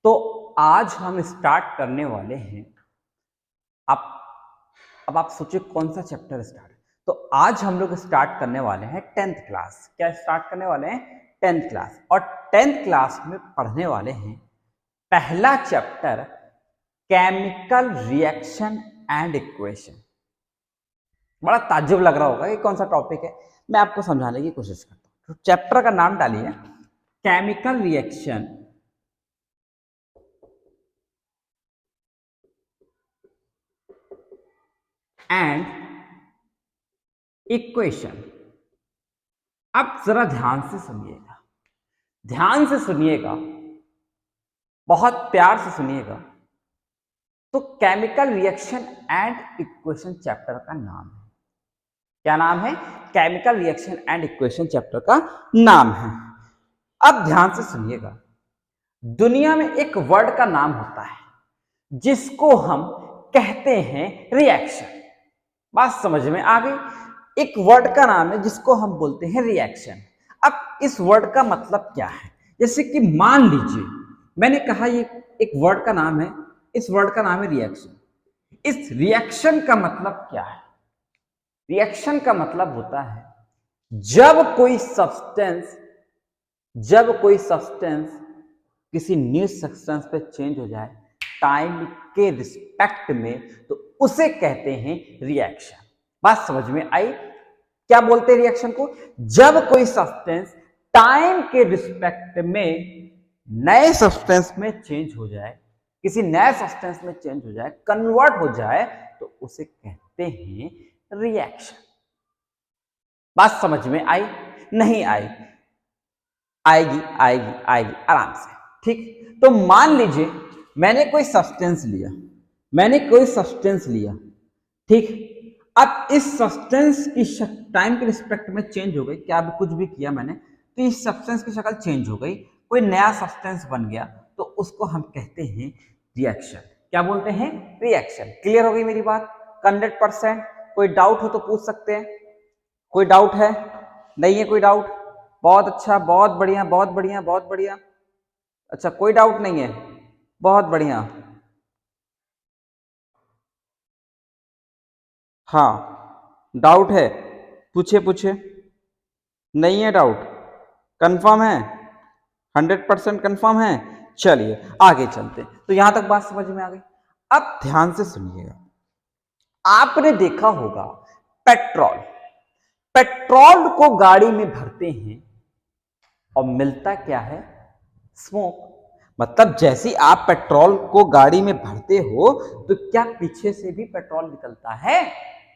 तो आज हम स्टार्ट करने वाले हैं। आप अब आप सोचिए कौन सा चैप्टर स्टार्ट है। तो आज हम लोग स्टार्ट करने वाले हैं 10th क्लास। क्या स्टार्ट करने वाले हैं? 10th class. और 10th क्लास में पढ़ने वाले हैं पहला chapter chemical reaction and equation. बड़ा ताज्जुब लग रहा होगा कि कौन सा टॉपिक है, मैं आपको समझाने की कोशिश करता हूं। तो चैप्टर का नाम डालिए केमिकल रिएक्शन एंड इक्वेशन। अब जरा ध्यान से सुनिएगा, ध्यान से सुनिएगा, बहुत प्यार से सुनिएगा। तो chemical reaction and equation chapter का नाम है। क्या नाम है? Chemical reaction and equation chapter का नाम है। अब ध्यान से सुनिएगा, दुनिया में एक वर्ड का नाम होता है जिसको हम कहते हैं रिएक्शन। बात समझ में आ गई? एक वर्ड का नाम है जिसको हम बोलते हैं रिएक्शन। अब इस वर्ड का मतलब क्या है? जैसे कि मान लीजिए मैंने कहा ये एक वर्ड का नाम है, इस वर्ड का नाम है रिएक्शन। इस रिएक्शन का मतलब क्या है? रिएक्शन का मतलब होता है जब कोई सब्सटेंस किसी न्यू सब्सटेंस पे चेंज हो जाए टाइम के रिस्पेक्ट में, तो उसे कहते हैं रिएक्शन। बात समझ में आई? क्या बोलते हैं रिएक्शन को? जब कोई सब्सटेंस टाइम के रिस्पेक्ट में नए सब्सटेंस में चेंज हो जाए, किसी नए सब्सटेंस में चेंज हो जाए, कन्वर्ट हो जाए, तो उसे कहते हैं रिएक्शन। बात समझ में आई? नहीं आई? आएगी आएगी आएगी आराम से। ठीक, तो मान लीजिए मैंने कोई सब्सटेंस लिया, ठीक। अब इस सब्सटेंस की टाइम के रिस्पेक्ट में चेंज हो गई, क्या भी कुछ भी किया मैंने, तो इस सब्सटेंस की शक्ल चेंज हो गई, कोई नया सब्सटेंस बन गया, तो उसको हम कहते हैं रिएक्शन। क्या बोलते हैं? रिएक्शन। क्लियर हो गई मेरी बात? 100%। कोई डाउट हो तो पूछ सकते हैं। कोई डाउट है? नहीं है कोई डाउट? बहुत अच्छा, बहुत बढ़िया, बहुत बढ़िया, बहुत बढ़िया। अच्छा, कोई डाउट नहीं है, बहुत बढ़िया। हाँ, डाउट है? पूछे पूछे। नहीं है डाउट? कंफर्म है? 100% कंफर्म है? चलिए आगे चलते। तो यहां तक बात समझ में आ गई। अब ध्यान से सुनिएगा, आपने देखा होगा पेट्रोल को गाड़ी में भरते हैं और मिलता क्या है? स्मोक। मतलब जैसे आप पेट्रोल को गाड़ी में भरते हो तो क्या पीछे से भी पेट्रोल निकलता है?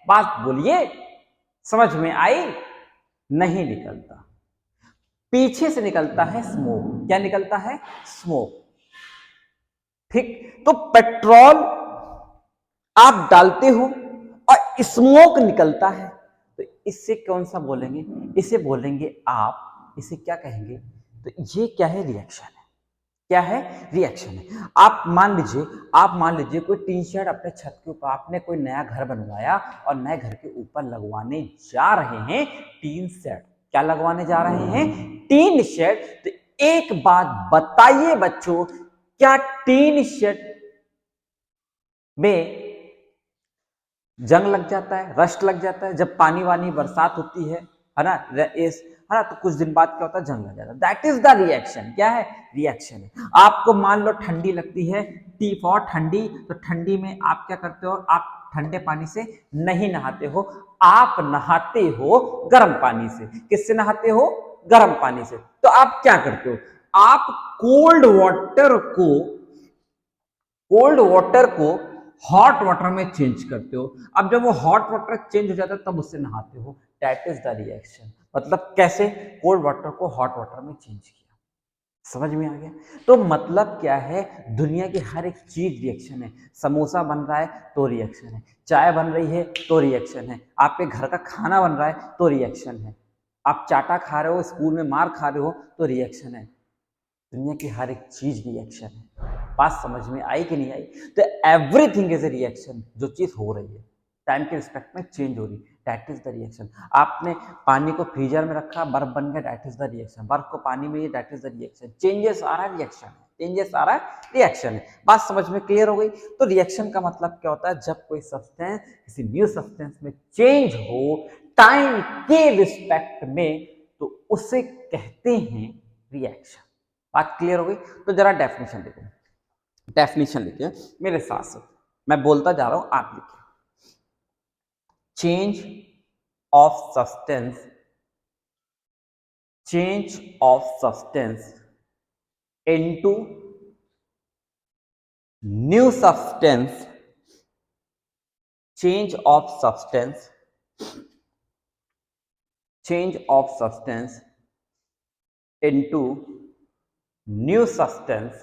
बात बोलिए, समझ में आई? नहीं निकलता, पीछे से निकलता है स्मोक। क्या निकलता है? स्मोक। ठीक, तो पेट्रोल आप डालते हो और स्मोक निकलता है, तो इससे कौन सा बोलेंगे? इसे बोलेंगे आप, इसे क्या कहेंगे? तो ये क्या है? रिएक्शन है। क्या है? रिएक्शन है। आप मान लीजिए कोई टीन शेड अपने छत के ऊपर, आपने कोई नया घर बनवाया और नए घर के ऊपर लगवाने जा रहे हैं टीन शेड। क्या लगवाने जा रहे हैं? Tin shed. तो एक बात बताइए बच्चों, क्या टीन शेड में जंग लग जाता है, रस्ट लग जाता है जब पानी वानी बरसात होती है ना? है ना? तो कुछ दिन बाद क्या होता है? जंग लग जाता है। That is the reaction. क्या है? रिएक्शन है। आपको मान लो ठंडी लगती है, टी फॉर ठंडी, तो ठंडी में आप क्या करते हो? आप ठंडे पानी से नहीं नहाते हो, आप नहाते हो गर्म पानी से। किससे नहाते हो? गर्म पानी से। तो आप क्या करते हो? आप कोल्ड वाटर को हॉट वाटर में चेंज करते हो। अब जब वो हॉट वाटर चेंज हो जाता है तब उससे नहाते हो। That is the reaction. मतलब कैसे? कोल्ड वाटर को हॉट वाटर में चेंज किया। समझ में आ गया? तो मतलब क्या है? दुनिया की हर एक चीज रिएक्शन है। समोसा बन रहा है तो रिएक्शन है, चाय बन रही है तो रिएक्शन है, आपके घर का खाना बन रहा है तो रिएक्शन है, आप चाटा खा रहे हो, स्कूल में मार खा रहे हो तो रिएक्शन है। दुनिया की हर एक चीज रिएक्शन है। बात समझ में आई कि नहीं आई? तो एवरीथिंग इज ए रिएक्शन। जो चीज हो रही है टाइम के रिस्पेक्ट में चेंज हो रही, दैट इज द रिएक्शन। आपने पानी को फ्रीजर में रखा, बर्फ बन गया, दैट इज द रिएक्शन। बर्फ को पानी में, that is the reaction. Changes आ रहा है, रिएक्शन है। चेंजेस आ रहा है, रिएक्शन है। बात समझ में क्लियर हो गई। तो रिएक्शन का मतलब क्या होता है, जब कोई सब्सटेंस किसी न्यू सब्सटेंस में चेंज हो टाइम के रिस्पेक्ट में, तो उसे कहते हैं रिएक्शन। बात क्लियर हो गई। तो जरा डेफिनेशन देखो, डेफिनेशन लिखिए मेरे साथ साथ, मैं बोलता जा रहा हूं, आप लिखिए। Change of substance, change of substance into new substance, change of substance, change of substance into new substance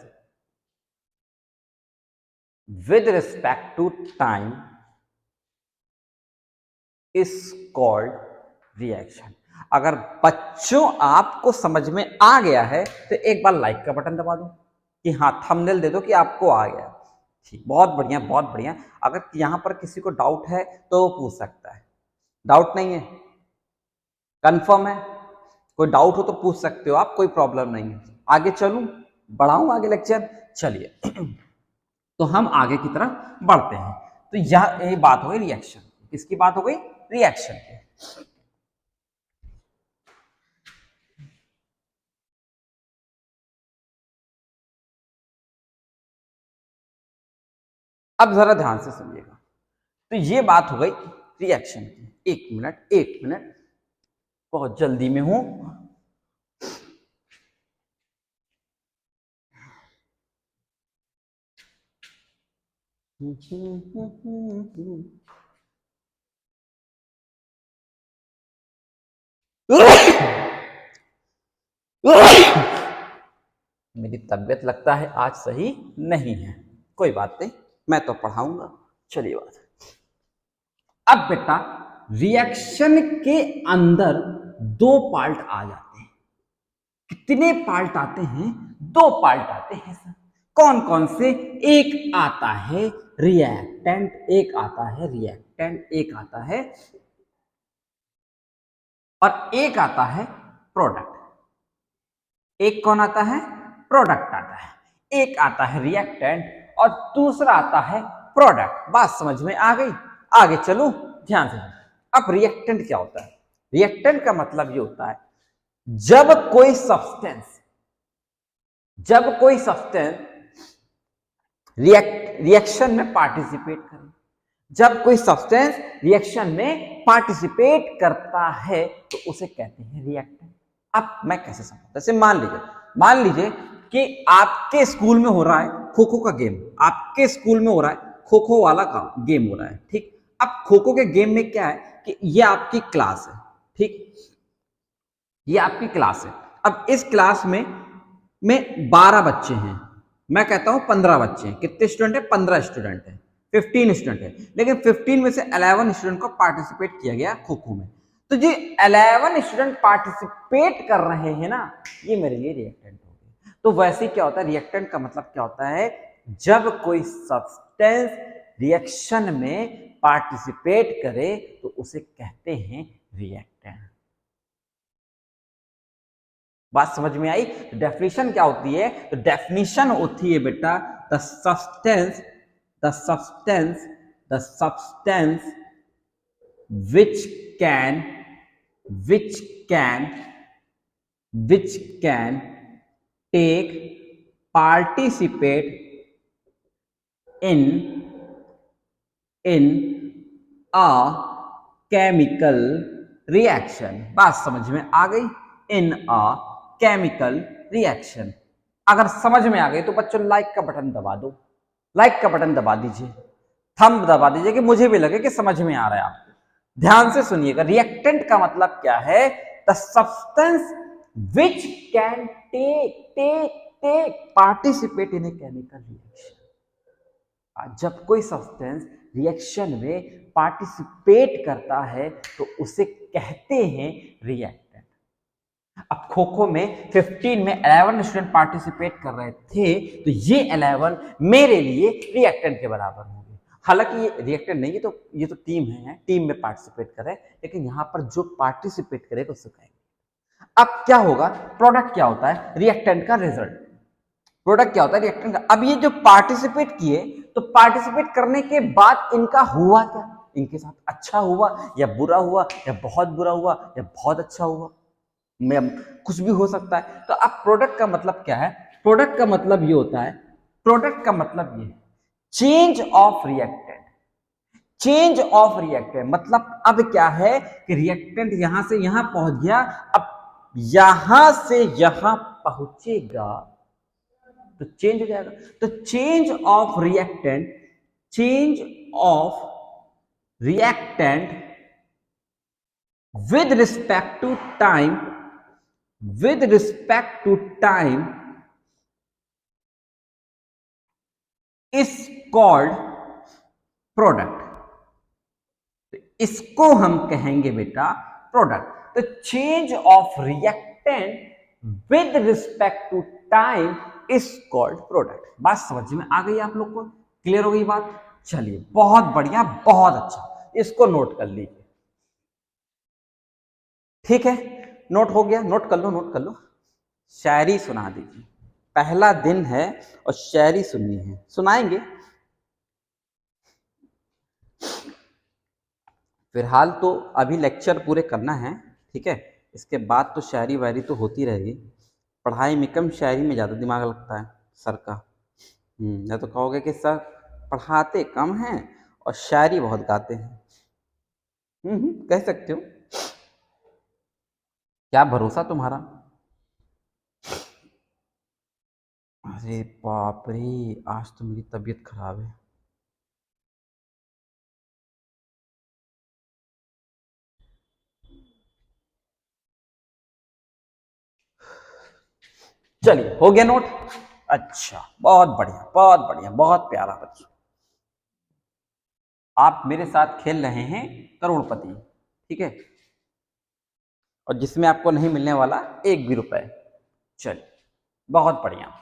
with respect to time is called reaction। अगर बच्चों आपको समझ में आ गया है तो एक बार लाइक का बटन दबा दो कि हाँ, थंबनेल दे दो कि आपको आ गया। ठीक, बहुत बढ़िया बहुत बढ़िया। अगर यहाँ पर किसी को डाउट है तो वो पूछ सकता है। डाउट नहीं है, कंफर्म है? कोई डाउट हो तो पूछ सकते हो आप, कोई प्रॉब्लम नहीं है। आगे चलूं, बढ़ाऊं आगे लेक्चर? चलिए तो हम आगे की तरफ बढ़ते हैं। तो यह बात हो गई रिएक्शन, किसकी बात हो गई? रिएक्शन की। अब जरा ध्यान से सुनिएगा। तो ये बात हो गई रिएक्शन की। एक मिनट एक मिनट, बहुत जल्दी में हूं। मेरी तबीयत लगता है आज सही नहीं है, कोई बात नहीं, मैं तो पढ़ाऊंगा। चलिए बात, अब बेटा रिएक्शन के अंदर दो पार्ट आ जाते हैं। कितने पार्ट आते हैं? दो पार्ट आते हैं सर। कौन कौन से? एक आता है रिएक्टेंट, एक आता है रिएक्टेंट, एक आता है और एक आता है प्रोडक्ट। एक कौन आता है? प्रोडक्ट आता है। एक आता है रिएक्टेंट और दूसरा आता है प्रोडक्ट। बात समझ में आ गई? आगे चलो ध्यान से। अब रिएक्टेंट क्या होता है? रिएक्टेंट का मतलब ये होता है जब कोई सब्सटेंस रिएक्शन में पार्टिसिपेट करे, जब कोई सब्सटेंस रिएक्शन में पार्टिसिपेट करता है तो उसे कहते हैं रिएक्टेंट। अब मैं कैसे समझाऊं? जैसे मान लीजिए कि आपके स्कूल में हो रहा है खो खो का गेम, आपके स्कूल में हो रहा है खो खो वाला का गेम हो रहा है। ठीक, अब खो खो के गेम में क्या है कि ये आपकी क्लास है। ठीक, ये आपकी क्लास है। अब इस क्लास में 12 बच्चे हैं, मैं कहता हूं 15 बच्चे हैं। कितने स्टूडेंट है? 15 स्टूडेंट है, 15 स्टूडेंट है। लेकिन 15 में से 11 स्टूडेंट को पार्टिसिपेट किया गया खो खो में। तो जो 11 स्टूडेंट पार्टिसिपेट कर रहे हैं ना, ये मेरे लिए रिएक्टेंट हो गए। तो वैसे क्या होता है? रिएक्टेंट का मतलब क्या होता है? जब कोई सब्सटेंस रिएक्शन में पार्टिसिपेट करे तो उसे कहते हैं रिएक्टेंट। बात समझ में आई? तो डेफिनेशन क्या होती है? तो डेफिनेशन होती है बेटा the substance which can take participate in a chemical reaction। बात समझ में आ गई? in a chemical reaction। अगर समझ में आ गई तो बच्चों लाइक का बटन दबा दो, लाइक का बटन दबा दीजिए, थंब दबा दीजिए कि मुझे भी लगे कि समझ में आ रहा है आपको। ध्यान से सुनिएगा, रिएक्टेंट का मतलब क्या है? The substance which can take participate in a chemical reaction. जब कोई सब्सटेंस रिएक्शन में पार्टिसिपेट करता है तो उसे कहते हैं रिएक्टेंट। अब खो खो में 15 में 11 स्टूडेंट पार्टिसिपेट कर रहे थे, तो ये 11 मेरे लिए रिएक्टेंट के बराबर होंगे। हालांकि ये रिएक्टेंट नहीं, ये तो टीम है, टीम में पार्टिसिपेट कर रहे हैं, लेकिन यहां पर जो पार्टिसिपेट करेगा उससे कहेंगे। अब क्या होगा? प्रोडक्ट क्या होता है? रिएक्टेंट का रिजल्ट। प्रोडक्ट क्या होता है? रिएक्टेंट का। अब ये जो पार्टिसिपेट किए, तो पार्टिसिपेट करने के बाद इनका हुआ क्या? इनके साथ अच्छा हुआ या बुरा हुआ या बहुत बुरा हुआ या बहुत अच्छा हुआ, मैं कुछ भी हो सकता है। तो अब प्रोडक्ट का मतलब क्या है? प्रोडक्ट का मतलब ये होता है, प्रोडक्ट का मतलब ये है change of reactant. Change of reactant मतलब अब क्या है कि रिएक्टेंट यहां से यहां पहुंच गया, अब यहां से यहां पहुंचेगा तो चेंज हो जाएगा। तो change of reactant, change of reactant with respect to time, with respect to time is called product। तो इसको हम कहेंगे बेटा प्रोडक्ट। तो change of reactant with respect to time is called product. बात समझ में आ गई आप लोग को? क्लियर हो गई बात? चलिए बहुत बढ़िया, बहुत अच्छा, इसको नोट कर लीजिए। ठीक है, नोट हो गया? नोट कर लो, नोट कर लो। शायरी सुना दीजिए, पहला दिन है और शायरी सुननी है, सुनाएंगे। फिलहाल तो अभी लेक्चर पूरे करना है, ठीक है, इसके बाद तो शायरी वायरी तो होती रहेगी। पढ़ाई में कम, शायरी में ज़्यादा दिमाग लगता है सर का। या तो कहोगे कि सर पढ़ाते कम हैं और शायरी बहुत गाते हैं। कह सकते हो, क्या भरोसा तुम्हारा। अरे बाप रे, आज तो मेरी तबीयत खराब है। चलिए हो गया नोट? अच्छा, बहुत बढ़िया, बहुत बढ़िया, बहुत प्यारा बच्चा। आप मेरे साथ खेल रहे हैं करोड़पति, ठीक है, और जिसमें आपको नहीं मिलने वाला एक भी रुपए। चलिए बहुत बढ़िया।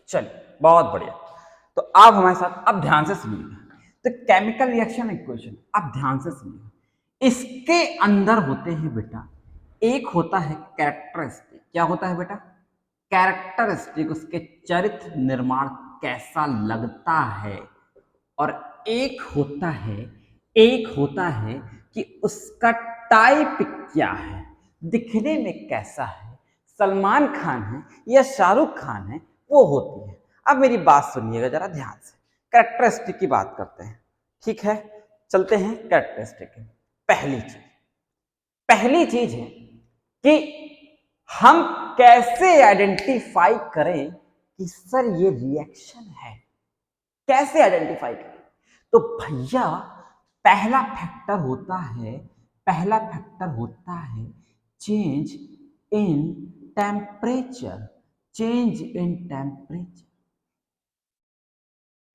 चलिए बहुत बढ़िया। तो आप हमारे साथ अब ध्यान से सुनिए। तो केमिकल रिएक्शन इक्वेशन आप ध्यान से सुनिए। इसके अंदर होते हैं बेटा, एक होता है कैरेक्टरिस्टिक। क्या होता है बेटा? कैरेक्टरिस्टिक, उसके चरित्र निर्माण कैसा लगता है। और एक होता है, एक होता है कि उसका टाइप क्या है, दिखने में कैसा है, सलमान खान है या शाहरुख खान है, वो होती है। अब मेरी बात सुनिएगा जरा ध्यान से, कैरेक्टरिस्टिक की बात करते हैं, ठीक है, चलते हैं कैरेक्टरिस्टिक। पहली चीज है कि हम कैसे आइडेंटिफाई करें कि सर ये रिएक्शन है, कैसे आइडेंटिफाई करें? तो भैया पहला फैक्टर होता है, पहला फैक्टर होता है change in temperature, change in temperature.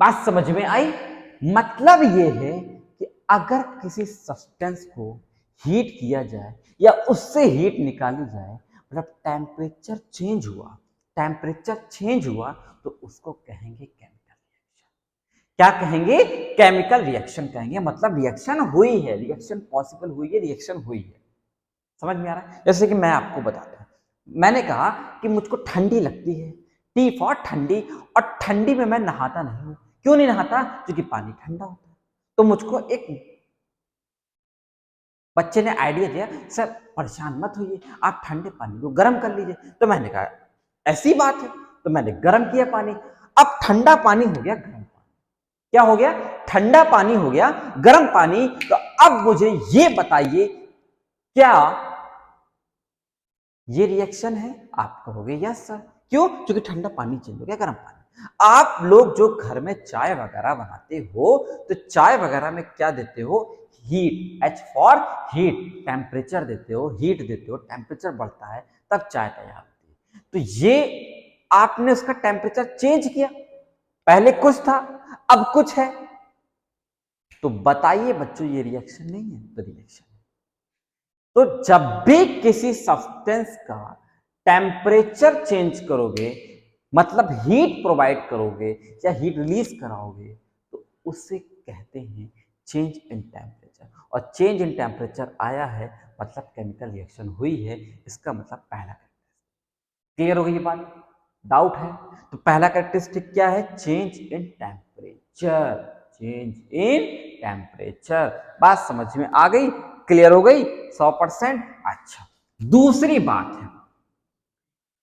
बात समझ में आई? मतलब ये है कि अगर किसी सब्सटेंस को हीट किया जाए या उससे हीट निकाली जाए, मतलब टेम्परेचर चेंज हुआ, टेम्परेचर चेंज हुआ, तो उसको कहेंगे केमिकल रिएक्शन। क्या कहेंगे? केमिकल रिएक्शन कहेंगे। मतलब रिएक्शन हुई है, रिएक्शन पॉसिबल हुई है, रिएक्शन हुई है। समझ में आ रहा है? जैसे कि मैं आपको बताता हूं, मैंने कहा कि मुझको ठंडी लगती है, टी फॉर ठंडी, और ठंडी में मैं नहाता नहीं हूं। क्यों नहीं नहाता? क्योंकि पानी ठंडा होता है। तो मुझको एक बच्चे ने आइडिया दिया, सर परेशान मत होइए, आप ठंडे पानी को गर्म कर लीजिए। तो मैंने कहा ऐसी बात है, तो मैंने गर्म किया पानी। अब ठंडा पानी हो गया गर्म पानी। क्या हो गया? ठंडा पानी हो गया गर्म पानी। तो अब मुझे ये बताइए, क्या ये रिएक्शन है? आप कहोगे यस सर। क्यों? क्योंकि ठंडा पानी चेंज हो गया गर्म पानी। आप लोग जो घर में चाय वगैरह बनाते हो तो चाय वगैरह में क्या देते हो? Heat, H for heat, temperature देते हो, हीट देते हो, टेम्परेचर बढ़ता है तब चाय तैयार होती है। तो ये आपने उसका टेम्परेचर चेंज किया, पहले कुछ था अब कुछ है, तो बताइए बच्चों ये रिएक्शन नहीं है? तो रिएक्शन। तो जब भी किसी सब्सटेंस का टेम्परेचर चेंज करोगे, मतलब हीट प्रोवाइड करोगे या हीट रिलीज कराओगे, तो उसे कहते हैं चेंज इन टेम्परेचर। और चेंज इन टेम्परेचर आया है मतलब केमिकल रिएक्शन हुई है, इसका मतलब पहला। क्लियर हो गई ये बात? डाउट है? तो पहला कैरेक्टरिस्टिक क्या है? Change in temperature, change in temperature. बात समझ में आ गई? क्लियर हो गई 100%? अच्छा, दूसरी बात है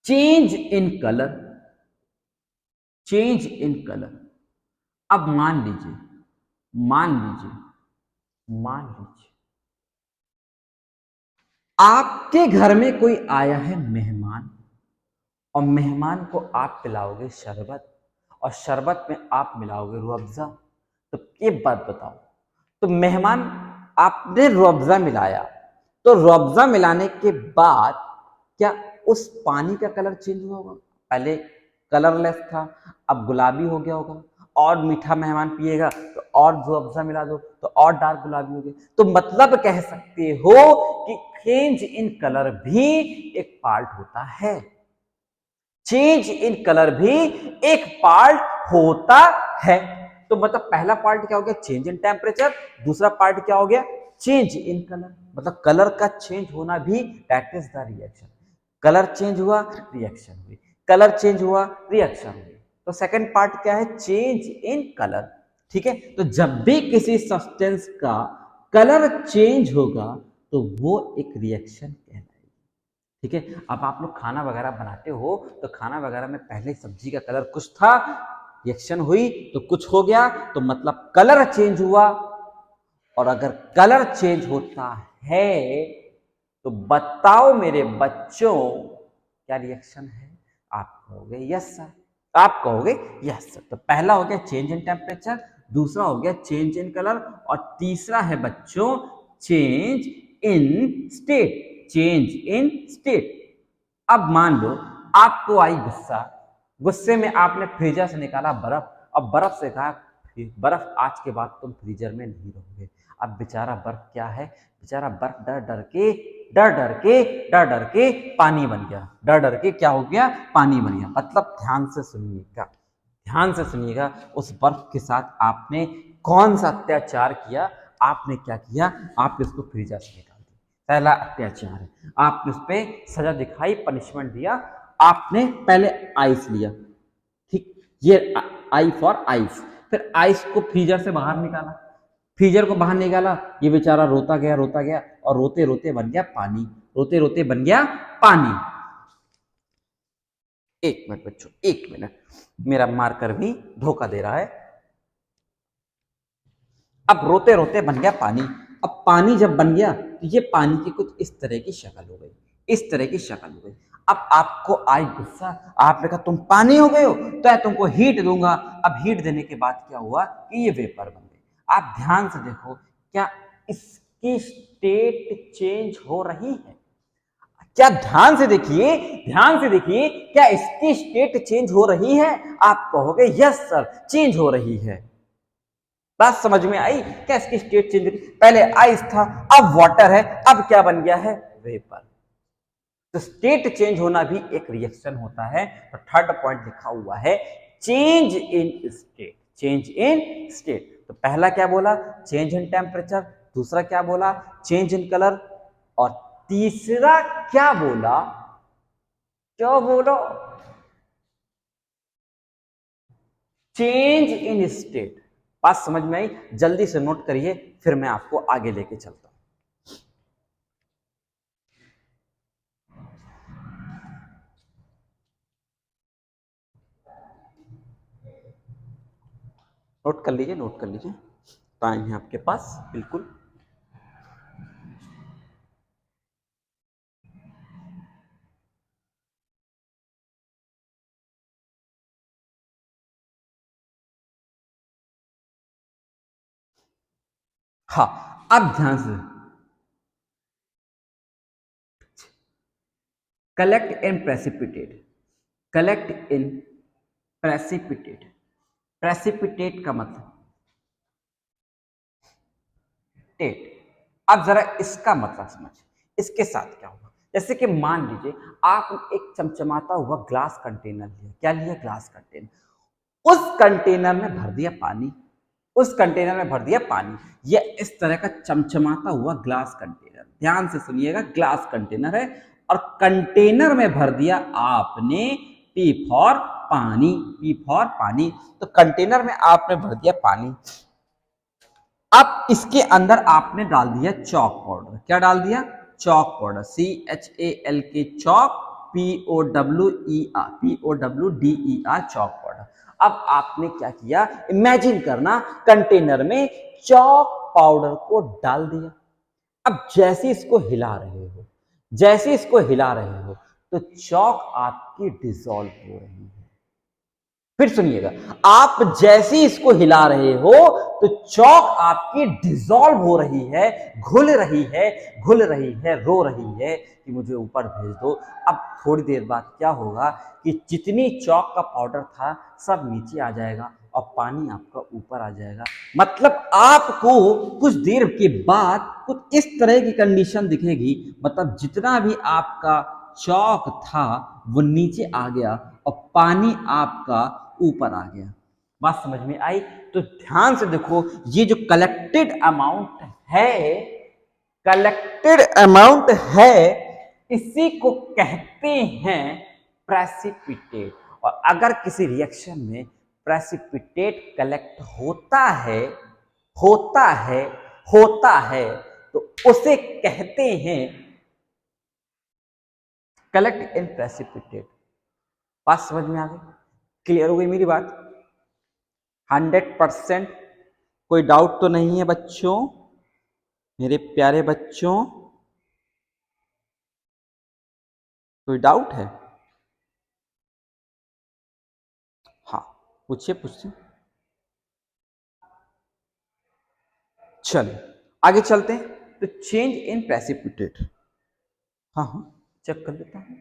change in colour, change in colour. अब मान लीजिए, मान लीजिए, मान लीजिए आपके घर में कोई आया है मेहमान, और मेहमान को आप पिलाओगे शरबत, और शरबत में आप मिलाओगे रूह अफ़ज़ा। तो ये बात बताओ, तो मेहमान आपने रूह अफ़ज़ा मिलाया, तो रूह अफ़ज़ा मिलाने के बाद क्या उस पानी का कलर चेंज हुआ होगा? पहले कलरलेस था, अब गुलाबी हो गया होगा। और मीठा मेहमान पिएगा तो और रूह अफ़ज़ा मिला दो तो और डार्क गुलाबी हो गया। तो मतलब कह सकते हो कि चेंज इन कलर भी एक पार्ट होता है, चेंज इन कलर भी एक पार्ट होता है। तो मतलब पहला पार्ट क्या हो गया? Change in temperature. दूसरा पार्ट क्या हो गया? Change in colour. मतलब कलर का चेंज होना भी that is the reaction. Colour change हुआ, रिएक्शन हुई, कलर चेंज हुआ, रिएक्शन हुई। तो सेकंड पार्ट क्या है? Change in colour. ठीक है, तो जब भी किसी सब्सटेंस का कलर चेंज होगा तो वो एक रिएक्शन कहलाएगा। ठीक है, अब आप लोग खाना वगैरह बनाते हो तो खाना वगैरह में पहले सब्जी का कलर कुछ था, रिएक्शन हुई तो कुछ हो गया, तो मतलब कलर चेंज हुआ। और अगर कलर चेंज होता है तो बताओ मेरे बच्चों क्या रिएक्शन है? आप कहोगे यस सर, आप कहोगे यस सर। तो पहला हो गया चेंज इन टेम्परेचर, दूसरा हो गया चेंज इन कलर, और तीसरा है बच्चों change in state, change in state. अब मान लो आपको आई गुस्सा, गुस्से में आपने फ्रीजर से निकाला बर्फ, और बर्फ से कहा बर्फ आज के बाद तुम फ्रीजर में नहीं रहोगे। अब बेचारा बर्फ क्या है? बेचारा बर्फ डर डर के डर डर के डर डर के पानी बन गया, डर डर के क्या हो गया? पानी बन गया। मतलब ध्यान से सुनिएगा, ध्यान से सुनिएगा, उस बर्फ के साथ आपने कौन सा अत्याचार किया? आपने क्या किया? आपने उसको फ्रीजर से निकाला, पहला अत्याचार है। आपने उस पर सजा दिखाई, पनिशमेंट दिया। आपने पहले आइस लिया, ठीक, ये आई फॉर आइस, फिर आइस को फ्रीजर से बाहर निकाला, फ्रीजर को बाहर निकाला, ये बेचारा रोता गया और रोते रोते बन गया पानी, रोते रोते बन गया पानी। एक मिनट बच्चों, एक मिनट, मेरा मार्कर भी धोखा दे रहा है। अब रोते रोते बन गया पानी। अब पानी जब बन गया तो ये पानी की कुछ इस तरह की शक्ल हो गई, इस तरह की शक्ल हो गई। अब आपको आई गुस्सा, आपने कहा तुम पानी हो गए हो तो मैं तुमको हीट दूंगा। अब हीट देने के बाद क्या हुआ कि ये वेपर बन गई। आप ध्यान से देखो, क्या इसकी स्टेट चेंज हो रही है? क्या ध्यान से देखिए, ध्यान से देखिए, क्या इसकी स्टेट चेंज हो रही है? आप कहोगे यस सर चेंज हो रही है। बात समझ में आई? क्या इसकी स्टेट चेंज? पहले आइस था, अब वाटर है, अब क्या बन गया है? वेपर। तो स्टेट चेंज होना भी एक रिएक्शन होता है। तो थर्ड पॉइंट लिखा हुआ है change in state, change in state. तो पहला क्या बोला? Change in temperature. दूसरा क्या बोला? Change in colour. और तीसरा क्या बोला? क्या बोलो? Change in state. बात समझ में आई? जल्दी से नोट करिए, फिर मैं आपको आगे लेके चलता हूं। नोट कर लीजिए, नोट कर लीजिए, टाइम है आपके पास बिल्कुल। हाँ, अब ध्यान से कलेक्ट इन प्रेसिपिटेट, कलेक्ट इन प्रेसिपिटेट, प्रेसिपिटेट का मतलब टेट। अब जरा इसका मतलब समझ, इसके साथ क्या होगा। जैसे कि मान लीजिए आप एक चमचमाता हुआ ग्लास कंटेनर लिया, क्या लिया, ग्लास कंटेनर, उस कंटेनर में भर दिया पानी, उस कंटेनर में भर दिया पानी, ये इस तरह का चमचमाता हुआ ग्लास कंटेनर, ध्यान से सुनिएगा, ग्लास कंटेनर है और कंटेनर में भर दिया आपने पी फॉर पानी, पी फॉर पानी, तो कंटेनर में आपने भर दिया पानी। अब इसके अंदर आपने डाल दिया चॉक पाउडर, क्या डाल दिया, chalk powder, CHALK chalk, POWDER chalk powder. अब आपने क्या किया, इमेजिन करना, कंटेनर में चॉक पाउडर को डाल दिया। अब जैसे इसको हिला रहे हो, जैसे इसको हिला रहे हो, तो चॉक आपकी डिसॉल्व हो रही है। फिर सुनिएगा, आप जैसे इसको हिला रहे हो तो चॉक आपकी डिसॉल्व हो रही है, घुल रही है, घुल रही है, रो रही है कि मुझे ऊपर भेज दो। अब थोड़ी देर बाद क्या होगा कि जितनी चॉक का पाउडर था सब नीचे आ जाएगा और पानी आपका ऊपर आ जाएगा। मतलब आपको कुछ देर के बाद कुछ इस तरह की कंडीशन दिखेगी, मतलब जितना भी आपका चॉक था वो नीचे आ गया और पानी आपका ऊपर आ गया। बात समझ में आई। तो ध्यान से देखो, ये जो कलेक्टेड अमाउंट है, कलेक्टेड अमाउंट है, इसी को कहते हैं प्रेसिपिटेट। और अगर किसी रिएक्शन में प्रेसिपिटेट कलेक्ट होता है, होता है, होता है, तो उसे कहते हैं कलेक्ट इन प्रेसिपिटेट। बात समझ में आ गई, क्लियर हो गई मेरी बात, 100%। कोई डाउट तो नहीं है बच्चों, मेरे प्यारे बच्चों, कोई डाउट है? हाँ पूछिए, पूछिए। चलिए आगे चलते हैं। तो चेंज इन प्रेसिपिटेट, हाँ हाँ चेक कर लेता हूं।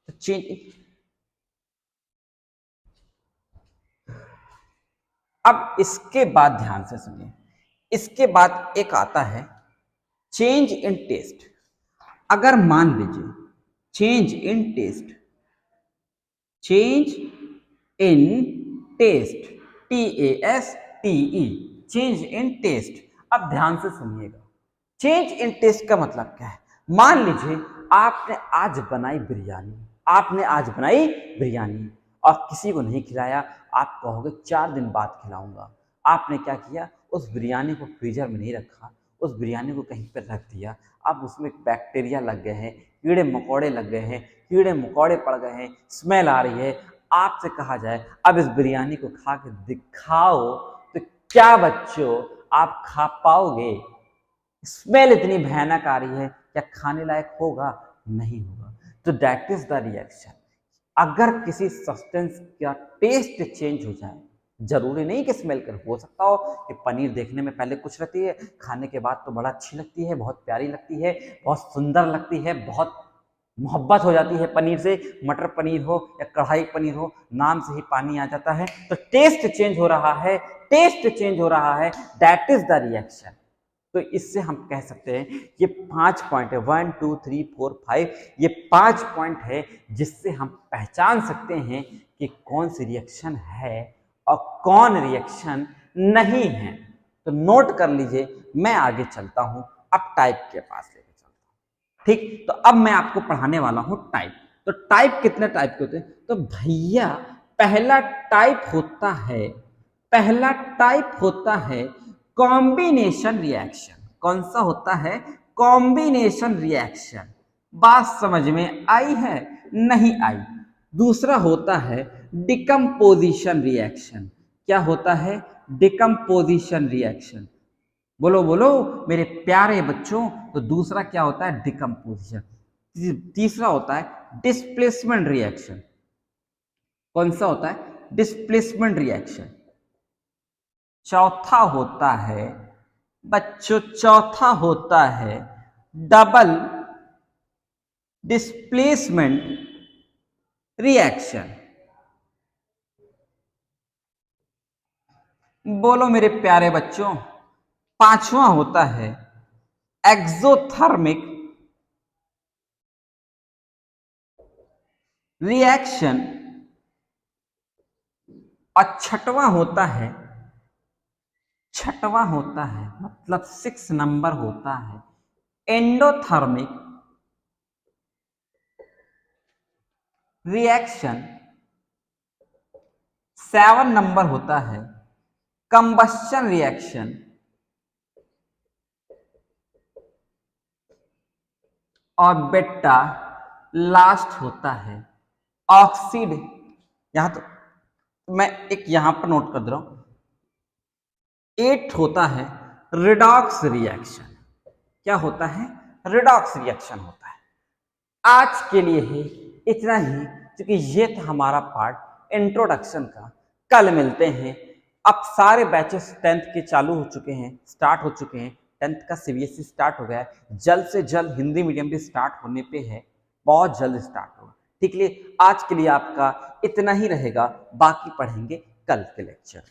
तो चेंज, अब इसके बाद ध्यान से सुनिए, इसके बाद एक आता है चेंज इन टेस्ट। अगर मान लीजिए change in test, change in test, TASTE, change in test. अब ध्यान से सुनिएगा, चेंज इन टेस्ट का मतलब क्या है। मान लीजिए आपने आज बनाई बिरयानी, आपने आज बनाई बिरयानी और किसी को नहीं खिलाया, आप कहोगे 4 दिन बाद खिलाऊंगा। आपने क्या किया, उस बिरयानी को फ्रीजर में नहीं रखा, उस बिरयानी को कहीं पर रख दिया। अब उसमें बैक्टीरिया लग गए हैं, कीड़े मकोड़े लग गए हैं, कीड़े मकोड़े पड़ गए हैं, स्मेल आ रही है। आपसे कहा जाए अब इस बिरयानी को खा के दिखाओ, तो क्या बच्चों आप खा पाओगे? स्मेल इतनी भयानक आ रही है, क्या खाने लायक होगा? नहीं होगा। तो दैट इज द रिएक्शन। अगर किसी सब्सटेंस का टेस्ट चेंज हो जाए, जरूरी नहीं कि स्मेल कर, हो सकता हो कि पनीर देखने में पहले कुछ रहती है, खाने के बाद तो बड़ा अच्छी लगती है, बहुत प्यारी लगती है, बहुत सुंदर लगती है, बहुत मोहब्बत हो जाती है पनीर से, मटर पनीर हो या कढ़ाई पनीर हो, नाम से ही पानी आ जाता है। तो टेस्ट चेंज हो रहा है, टेस्ट चेंज हो रहा है, दैट इज द रिएक्शन। तो इससे हम कह सकते हैं ये 5 पॉइंट है, 1 2 3 4 5, ये 5 पॉइंट है जिससे हम पहचान सकते हैं कि कौन सी रिएक्शन है और कौन रिएक्शन नहीं है। तो नोट कर लीजिए, मैं आगे चलता हूं, अब टाइप के पास लेके चलता हूं। ठीक, तो अब मैं आपको पढ़ाने वाला हूं टाइप। तो टाइप कितने टाइप के होते हैं? तो भैया पहला टाइप होता है, पहला टाइप होता है कॉम्बिनेशन रिएक्शन। कौन सा होता है? Combination reaction. बात समझ में आई है? नहीं आई। दूसरा होता है डिकम्पोजिशन रिएक्शन। क्या होता है? Decomposition reaction. बोलो बोलो मेरे प्यारे बच्चों। तो दूसरा क्या होता है? डिकम्पोजिशन। तीसरा होता है डिस्प्लेसमेंट रिएक्शन। कौन सा होता है? Displacement reaction. चौथा होता है बच्चों, चौथा होता है डबल डिस्प्लेसमेंट रिएक्शन। बोलो मेरे प्यारे बच्चों। पांचवा होता है एक्सोथर्मिक रिएक्शन। और छठवां होता है मतलब 6 नंबर होता है एंडोथर्मिक रिएक्शन। 7 नंबर होता है कंबस्शन रिएक्शन। और बेटा लास्ट होता है ऑक्सीड। यहां तो मैं एक यहां पर नोट कर दे रहा हूं, 8 होता है रिडॉक्स रिएक्शन। क्या होता है? रिडॉक्स रिएक्शन होता है। आज के लिए है इतना ही, क्योंकि ये था हमारा पार्ट इंट्रोडक्शन का। कल मिलते हैं। अब सारे बैचेस 10th के चालू हो चुके हैं, स्टार्ट हो चुके हैं। 10th का सीबीएसई स्टार्ट हो गया है, जल्द से जल्द हिंदी मीडियम भी स्टार्ट होने पे है, बहुत जल्द स्टार्ट होगा। ठीक है, आज के लिए आपका इतना ही रहेगा, बाकी पढ़ेंगे कल के लेक्चर।